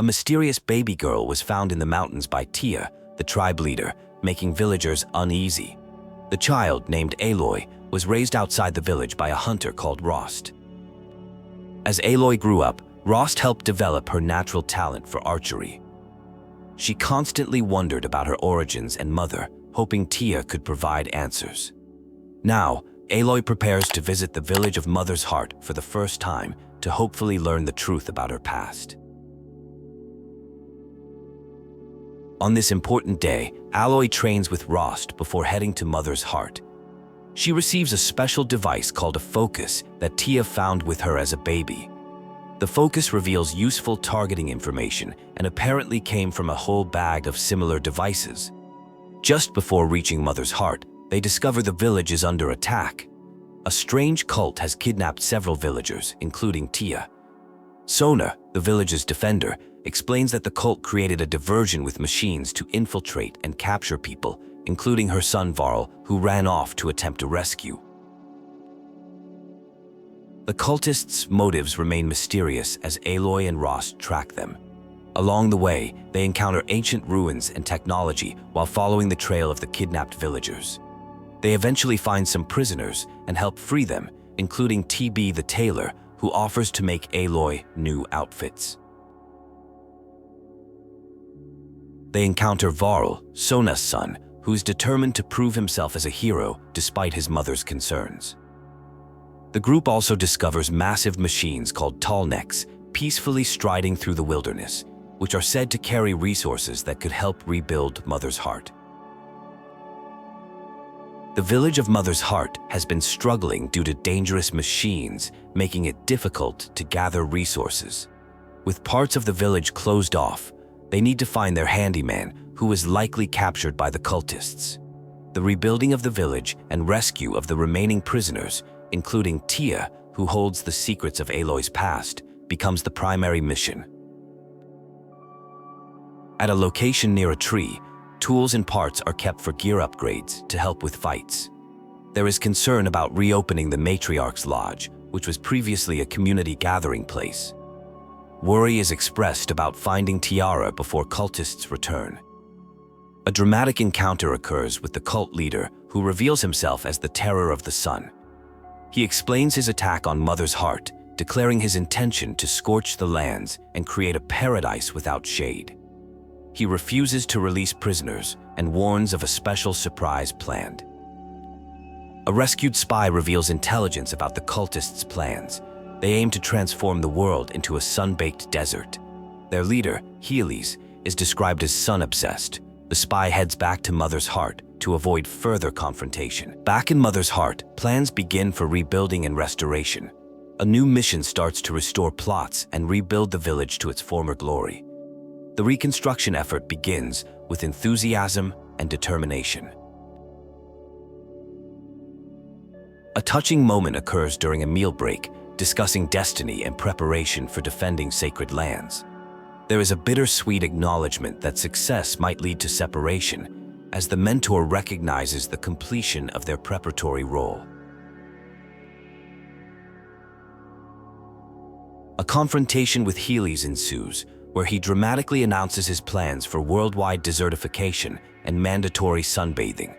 A mysterious baby girl was found in the mountains by Tia, the tribe leader, making villagers uneasy. The child, named Aloy, was raised outside the village by a hunter called Rost. As Aloy grew up, Rost helped develop her natural talent for archery. She constantly wondered about her origins and mother, hoping Tia could provide answers. Now, Aloy prepares to visit the village of Mother's Heart for the first time to hopefully learn the truth about her past. On this important day, Aloy trains with Rost before heading to Mother's Heart. She receives a special device called a focus that Tia found with her as a baby. The focus reveals useful targeting information and apparently came from a whole bag of similar devices. Just before reaching Mother's Heart, they discover the village is under attack. A strange cult has kidnapped several villagers, including Tia. Sona, the village's defender, explains that the cult created a diversion with machines to infiltrate and capture people, including her son Varl, who ran off to attempt a rescue. The cultists' motives remain mysterious as Aloy and Rost track them. Along the way, they encounter ancient ruins and technology while following the trail of the kidnapped villagers. They eventually find some prisoners and help free them, including TB the tailor, who offers to make Aloy new outfits. They encounter Varl, Sona's son, who's determined to prove himself as a hero despite his mother's concerns. The group also discovers massive machines called Tallnecks peacefully striding through the wilderness, which are said to carry resources that could help rebuild Mother's Heart. The village of Mother's Heart has been struggling due to dangerous machines, making it difficult to gather resources. With parts of the village closed off, they need to find their handyman, who is likely captured by the cultists. The rebuilding of the village and rescue of the remaining prisoners, including Tia, who holds the secrets of Aloy's past, becomes the primary mission. At a location near a tree, tools and parts are kept for gear upgrades to help with fights. There is concern about reopening the Matriarch's Lodge, which was previously a community gathering place. Worry is expressed about finding Tiara before cultists return. A dramatic encounter occurs with the cult leader, who reveals himself as the Terror of the Sun. He explains his attack on Mother's Heart, declaring his intention to scorch the lands and create a paradise without shade. He refuses to release prisoners and warns of a special surprise planned. A rescued spy reveals intelligence about the cultists' plans. They aim to transform the world into a sun-baked desert. Their leader, Healy's, is described as sun-obsessed. The spy heads back to Mother's Heart to avoid further confrontation. Back in Mother's Heart, plans begin for rebuilding and restoration. A new mission starts to restore plots and rebuild the village to its former glory. The reconstruction effort begins with enthusiasm and determination. A touching moment occurs during a meal break, discussing destiny and preparation for defending sacred lands. There is a bittersweet acknowledgement that success might lead to separation, as the mentor recognizes the completion of their preparatory role. A confrontation with Healy's ensues, where he dramatically announces his plans for worldwide desertification and mandatory sunbathing.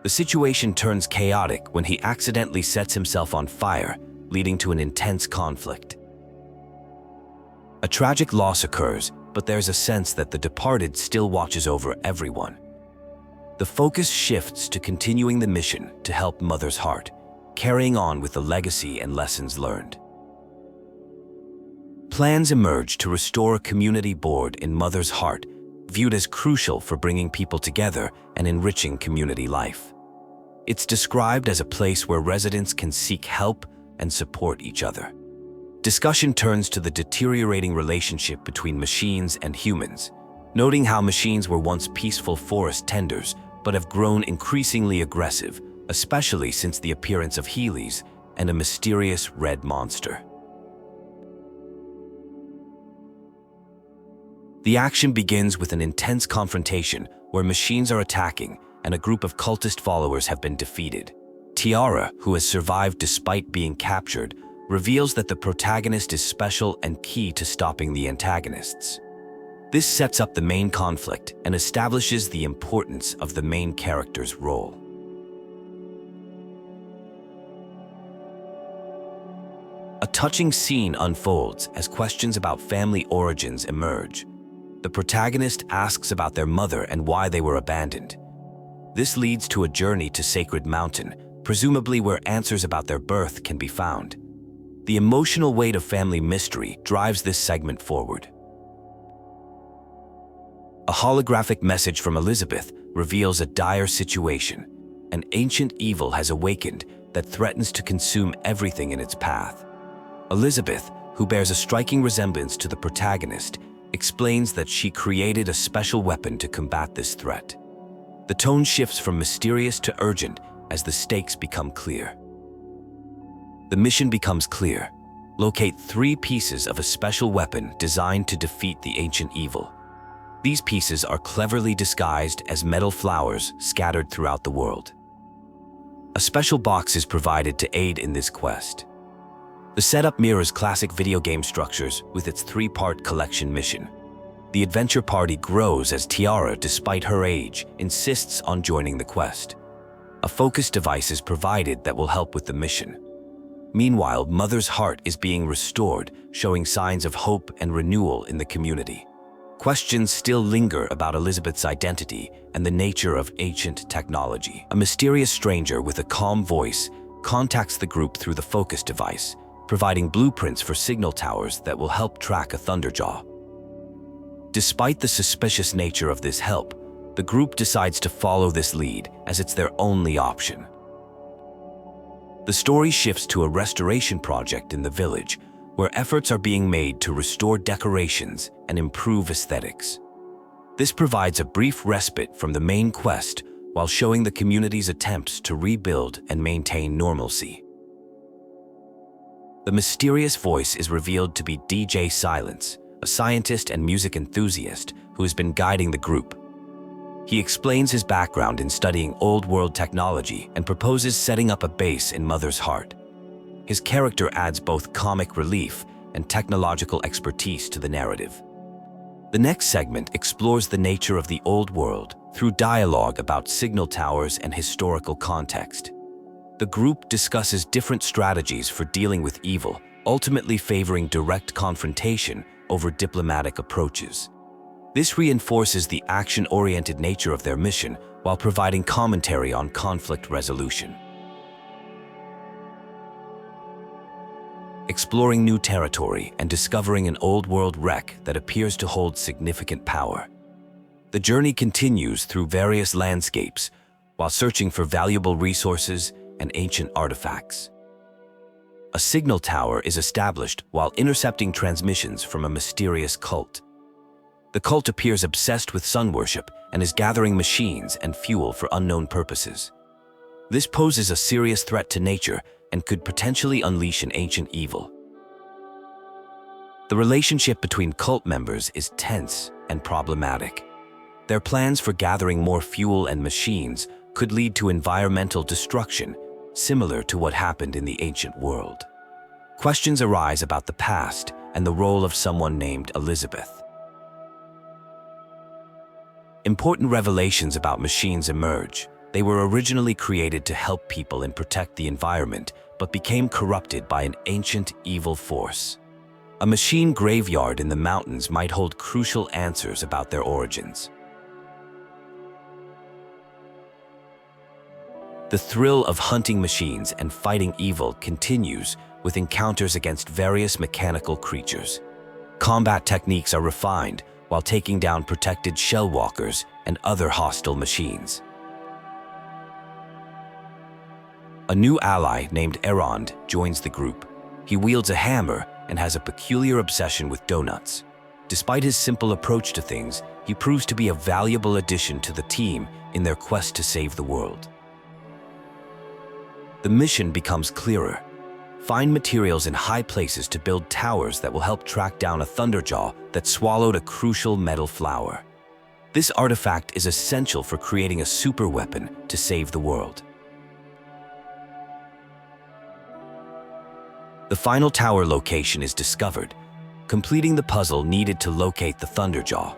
The situation turns chaotic when he accidentally sets himself on fire, leading to an intense conflict. A tragic loss occurs, but there's a sense that the departed still watches over everyone. The focus shifts to continuing the mission to help Mother's Heart, carrying on with the legacy and lessons learned. Plans emerge to restore a community board in Mother's Heart, viewed as crucial for bringing people together and enriching community life. It's described as a place where residents can seek help and support each other. Discussion turns to the deteriorating relationship between machines and humans, noting how machines were once peaceful forest tenders but have grown increasingly aggressive, especially since the appearance of Healy's and a mysterious red monster. The action begins with an intense confrontation where machines are attacking and a group of cultist followers have been defeated. Tiara, who has survived despite being captured, reveals that the protagonist is special and key to stopping the antagonists. This sets up the main conflict and establishes the importance of the main character's role. A touching scene unfolds as questions about family origins emerge. The protagonist asks about their mother and why they were abandoned. This leads to a journey to Sacred Mountain, presumably where answers about their birth can be found. The emotional weight of family mystery drives this segment forward. A holographic message from Elizabeth reveals a dire situation. An ancient evil has awakened that threatens to consume everything in its path. Elizabeth, who bears a striking resemblance to the protagonist, explains that she created a special weapon to combat this threat. The tone shifts from mysterious to urgent as the stakes become clear. The mission becomes clear. Locate 3 pieces of a special weapon designed to defeat the ancient evil. These pieces are cleverly disguised as metal flowers scattered throughout the world. A special box is provided to aid in this quest. The setup mirrors classic video game structures with its 3-part collection mission. The adventure party grows as Tiara, despite her age, insists on joining the quest. A focus device is provided that will help with the mission. Meanwhile, Mother's heart is being restored, showing signs of hope and renewal in the community. Questions still linger about Elizabeth's identity and the nature of ancient technology. A mysterious stranger with a calm voice contacts the group through the focus device, providing blueprints for signal towers that will help track a Thunderjaw. Despite the suspicious nature of this help, the group decides to follow this lead as it's their only option. The story shifts to a restoration project in the village, where efforts are being made to restore decorations and improve aesthetics. This provides a brief respite from the main quest while showing the community's attempts to rebuild and maintain normalcy. The mysterious voice is revealed to be DJ Silence, a scientist and music enthusiast who has been guiding the group. He explains his background in studying old-world technology and proposes setting up a base in Mother's heart. His character adds both comic relief and technological expertise to the narrative. The next segment explores the nature of the old world through dialogue about signal towers and historical context. The group discusses different strategies for dealing with evil, ultimately favoring direct confrontation over diplomatic approaches. This reinforces the action-oriented nature of their mission while providing commentary on conflict resolution. Exploring new territory and discovering an old-world wreck that appears to hold significant power. The journey continues through various landscapes while searching for valuable resources and ancient artifacts. A signal tower is established while intercepting transmissions from a mysterious cult. The cult appears obsessed with sun worship and is gathering machines and fuel for unknown purposes. This poses a serious threat to nature and could potentially unleash an ancient evil. The relationship between cult members is tense and problematic. Their plans for gathering more fuel and machines could lead to environmental destruction, similar to what happened in the ancient world. Questions arise about the past and the role of someone named Elizabeth. Important revelations about machines emerge. They were originally created to help people and protect the environment, but became corrupted by an ancient evil force. A machine graveyard in the mountains might hold crucial answers about their origins. The thrill of hunting machines and fighting evil continues with encounters against various mechanical creatures. Combat techniques are refined while taking down protected shell walkers and other hostile machines. A new ally named Errand joins the group. He wields a hammer and has a peculiar obsession with donuts. Despite his simple approach to things, he proves to be a valuable addition to the team in their quest to save the world. The mission becomes clearer. Find materials in high places to build towers that will help track down a Thunderjaw that swallowed a crucial metal flower. This artifact is essential for creating a super weapon to save the world. The final tower location is discovered, completing the puzzle needed to locate the Thunderjaw.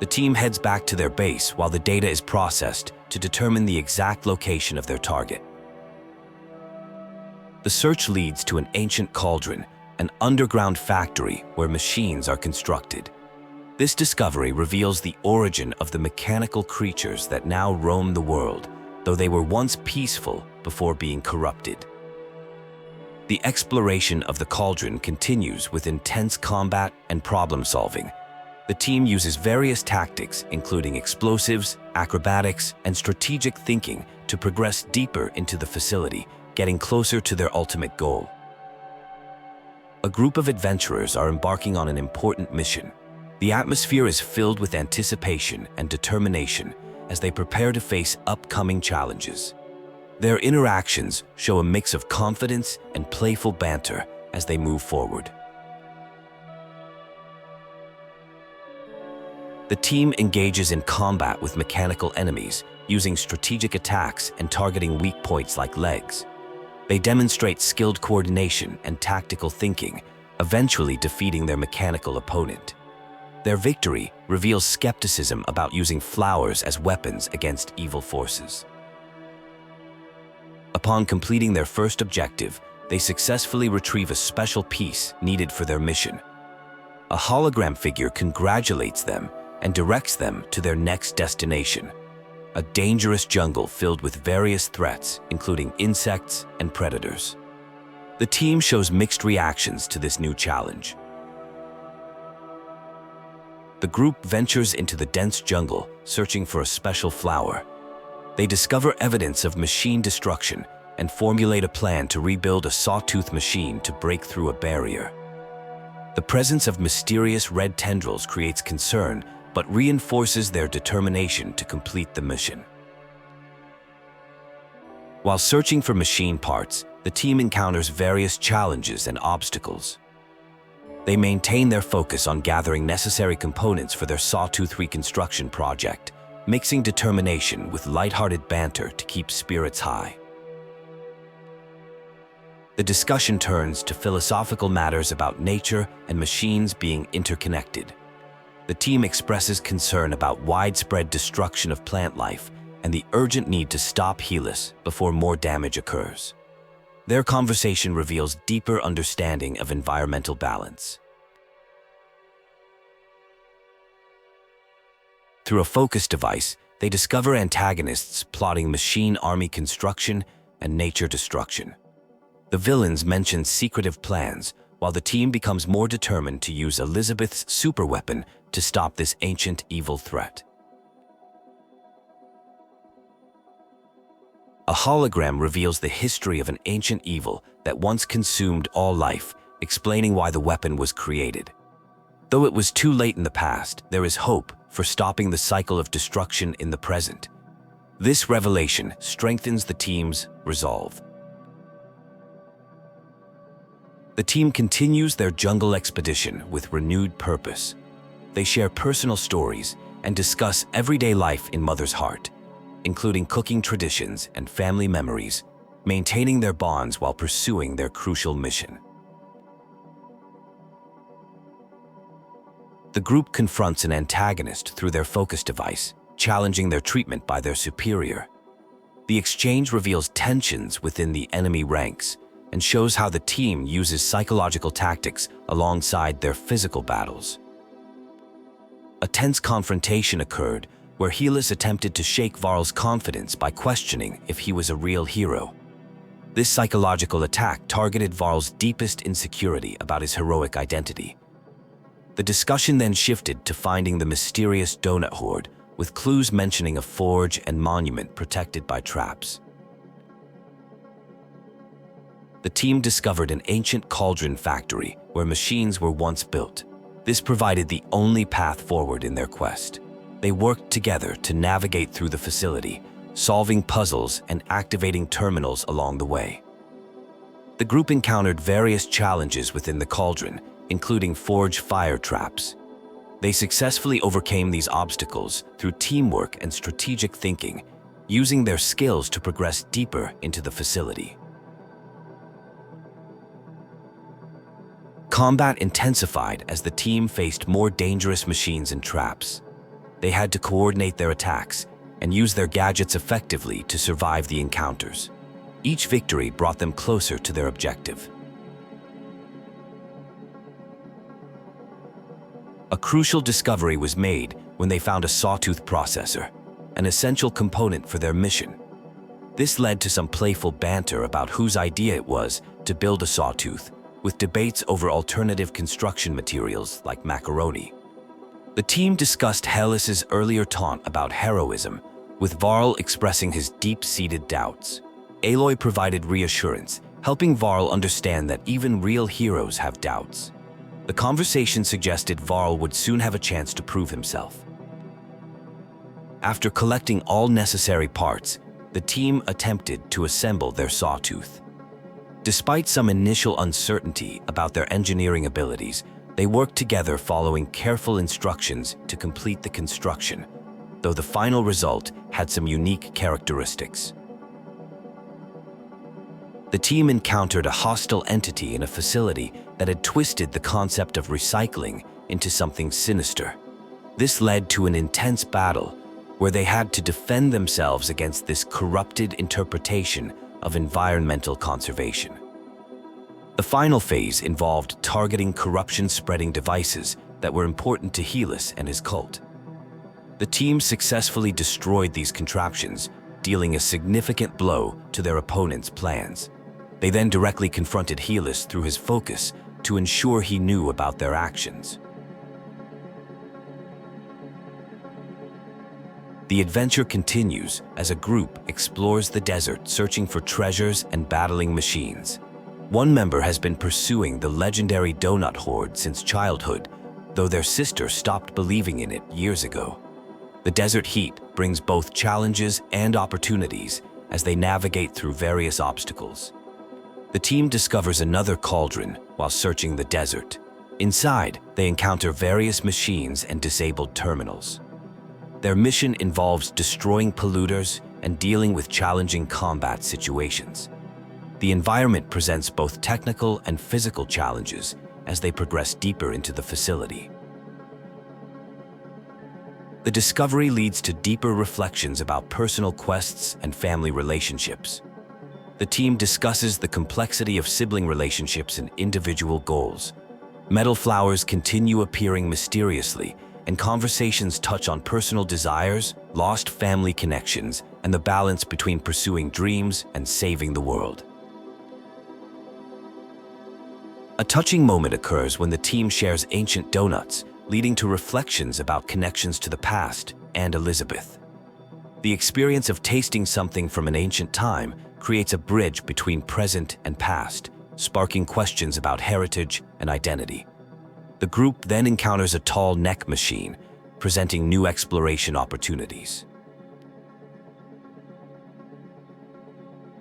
The team heads back to their base while the data is processed to determine the exact location of their target. The search leads to an ancient cauldron, an underground factory where machines are constructed. This discovery reveals the origin of the mechanical creatures that now roam the world, though they were once peaceful before being corrupted. The exploration of the cauldron continues with intense combat and problem-solving. The team uses various tactics, including explosives, acrobatics, and strategic thinking, to progress deeper into the facility, getting closer to their ultimate goal. A group of adventurers are embarking on an important mission. The atmosphere is filled with anticipation and determination as they prepare to face upcoming challenges. Their interactions show a mix of confidence and playful banter as they move forward. The team engages in combat with mechanical enemies, using strategic attacks and targeting weak points like legs. They demonstrate skilled coordination and tactical thinking, eventually defeating their mechanical opponent. Their victory reveals skepticism about using flowers as weapons against evil forces. Upon completing their first objective, they successfully retrieve a special piece needed for their mission. A hologram figure congratulates them and directs them to their next destination, a dangerous jungle filled with various threats, including insects and predators. The team shows mixed reactions to this new challenge. The group ventures into the dense jungle, searching for a special flower. They discover evidence of machine destruction and formulate a plan to rebuild a sawtooth machine to break through a barrier. The presence of mysterious red tendrils creates concern, but reinforces their determination to complete the mission. While searching for machine parts, the team encounters various challenges and obstacles. They maintain their focus on gathering necessary components for their sawtooth reconstruction project, mixing determination with lighthearted banter to keep spirits high. The discussion turns to philosophical matters about nature and machines being interconnected. The team expresses concern about widespread destruction of plant life and the urgent need to stop Hellas before more damage occurs. Their conversation reveals deeper understanding of environmental balance. Through a focus device, they discover antagonists plotting machine army construction and nature destruction. The villains mention secretive plans, while the team becomes more determined to use Elizabeth's superweapon to stop this ancient evil threat. A hologram reveals the history of an ancient evil that once consumed all life, explaining why the weapon was created. Though it was too late in the past, there is hope for stopping the cycle of destruction in the present. This revelation strengthens the team's resolve. The team continues their jungle expedition with renewed purpose. They share personal stories and discuss everyday life in Mother's Heart, including cooking traditions and family memories, maintaining their bonds while pursuing their crucial mission. The group confronts an antagonist through their focus device, challenging their treatment by their superior. The exchange reveals tensions within the enemy ranks and shows how the team uses psychological tactics alongside their physical battles. A tense confrontation occurred where Hellas attempted to shake Varl's confidence by questioning if he was a real hero. This psychological attack targeted Varl's deepest insecurity about his heroic identity. The discussion then shifted to finding the mysterious donut hoard, with clues mentioning a forge and monument protected by traps. The team discovered an ancient cauldron factory where machines were once built. This provided the only path forward in their quest. They worked together to navigate through the facility, solving puzzles and activating terminals along the way. The group encountered various challenges within the cauldron, including forge fire traps. They successfully overcame these obstacles through teamwork and strategic thinking, using their skills to progress deeper into the facility. Combat intensified as the team faced more dangerous machines and traps. They had to coordinate their attacks and use their gadgets effectively to survive the encounters. Each victory brought them closer to their objective. A crucial discovery was made when they found a sawtooth processor, an essential component for their mission. This led to some playful banter about whose idea it was to build a sawtooth, with debates over alternative construction materials like macaroni. The team discussed Hellas's earlier taunt about heroism, with Varl expressing his deep-seated doubts. Aloy provided reassurance, helping Varl understand that even real heroes have doubts. The conversation suggested Varl would soon have a chance to prove himself. After collecting all necessary parts, the team attempted to assemble their sawtooth. Despite some initial uncertainty about their engineering abilities, they worked together following careful instructions to complete the construction, though the final result had some unique characteristics. The team encountered a hostile entity in a facility that had twisted the concept of recycling into something sinister. This led to an intense battle where they had to defend themselves against this corrupted interpretation of environmental conservation. The final phase involved targeting corruption-spreading devices that were important to Hellas and his cult. The team successfully destroyed these contraptions, dealing a significant blow to their opponent's plans. They then directly confronted Hellas through his focus to ensure he knew about their actions. The adventure continues as a group explores the desert searching for treasures and battling machines. One member has been pursuing the legendary donut horde since childhood, though their sister stopped believing in it years ago. The desert heat brings both challenges and opportunities as they navigate through various obstacles. The team discovers another cauldron while searching the desert. Inside, they encounter various machines and disabled terminals. Their mission involves destroying polluters and dealing with challenging combat situations. The environment presents both technical and physical challenges as they progress deeper into the facility. The discovery leads to deeper reflections about personal quests and family relationships. The team discusses the complexity of sibling relationships and individual goals. Metal flowers continue appearing mysteriously, and conversations touch on personal desires, lost family connections, and the balance between pursuing dreams and saving the world. A touching moment occurs when the team shares ancient donuts, leading to reflections about connections to the past and Elizabeth. The experience of tasting something from an ancient time creates a bridge between present and past, sparking questions about heritage and identity. The group then encounters a Tallnecks machine, presenting new exploration opportunities.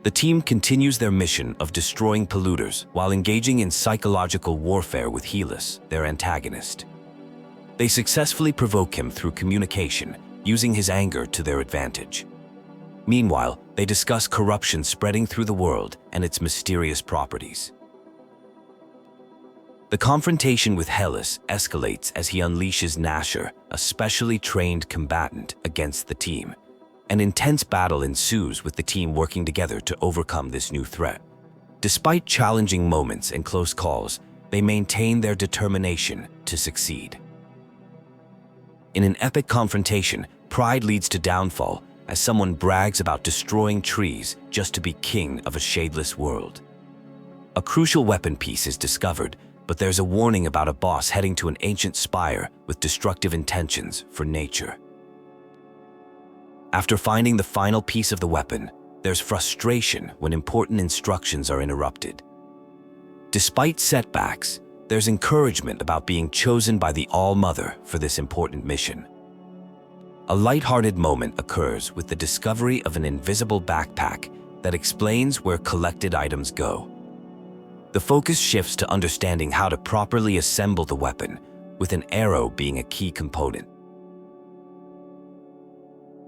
The team continues their mission of destroying polluters while engaging in psychological warfare with Hellas, their antagonist. They successfully provoke him through communication, using his anger to their advantage. Meanwhile, they discuss corruption spreading through the world and its mysterious properties. The confrontation with Hellas escalates as he unleashes Nasher, a specially trained combatant, against the team. An intense battle ensues with the team working together to overcome this new threat. Despite challenging moments and close calls, they maintain their determination to succeed. In an epic confrontation, pride leads to downfall as someone brags about destroying trees just to be king of a shadeless world. A crucial weapon piece is discovered, but there's a warning about a boss heading to an ancient spire with destructive intentions for nature. After finding the final piece of the weapon, there's frustration when important instructions are interrupted. Despite setbacks, there's encouragement about being chosen by the All-Mother for this important mission. A lighthearted moment occurs with the discovery of an invisible backpack that explains where collected items go. The focus shifts to understanding how to properly assemble the weapon, with an arrow being a key component.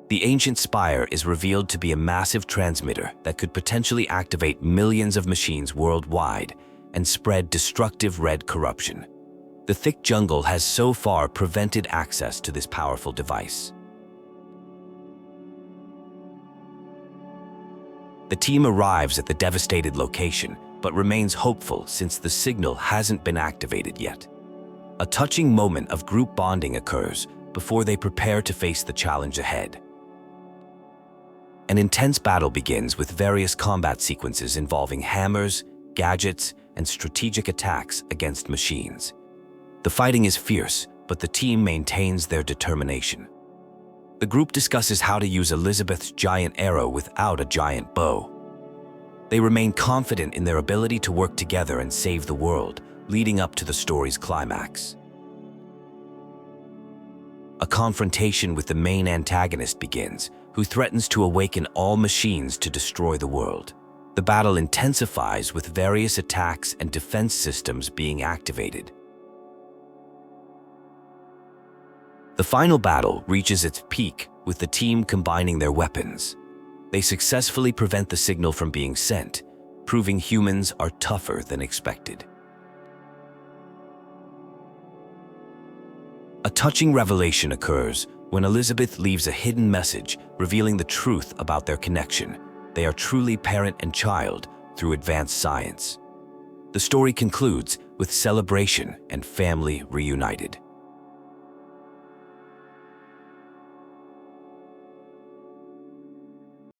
The ancient spire is revealed to be a massive transmitter that could potentially activate millions of machines worldwide and spread destructive red corruption. The thick jungle has so far prevented access to this powerful device. The team arrives at the devastated location, but remains hopeful since the signal hasn't been activated yet. A touching moment of group bonding occurs before they prepare to face the challenge ahead. An intense battle begins with various combat sequences involving hammers, gadgets, and strategic attacks against machines. The fighting is fierce, but the team maintains their determination. The group discusses how to use Elizabeth's giant arrow without a giant bow. They remain confident in their ability to work together and save the world, leading up to the story's climax. A confrontation with the main antagonist begins, who threatens to awaken all machines to destroy the world. The battle intensifies with various attacks and defense systems being activated. The final battle reaches its peak with the team combining their weapons. They successfully prevent the signal from being sent, proving humans are tougher than expected. A touching revelation occurs when Elizabeth leaves a hidden message revealing the truth about their connection. They are truly parent and child through advanced science. The story concludes with celebration and family reunited.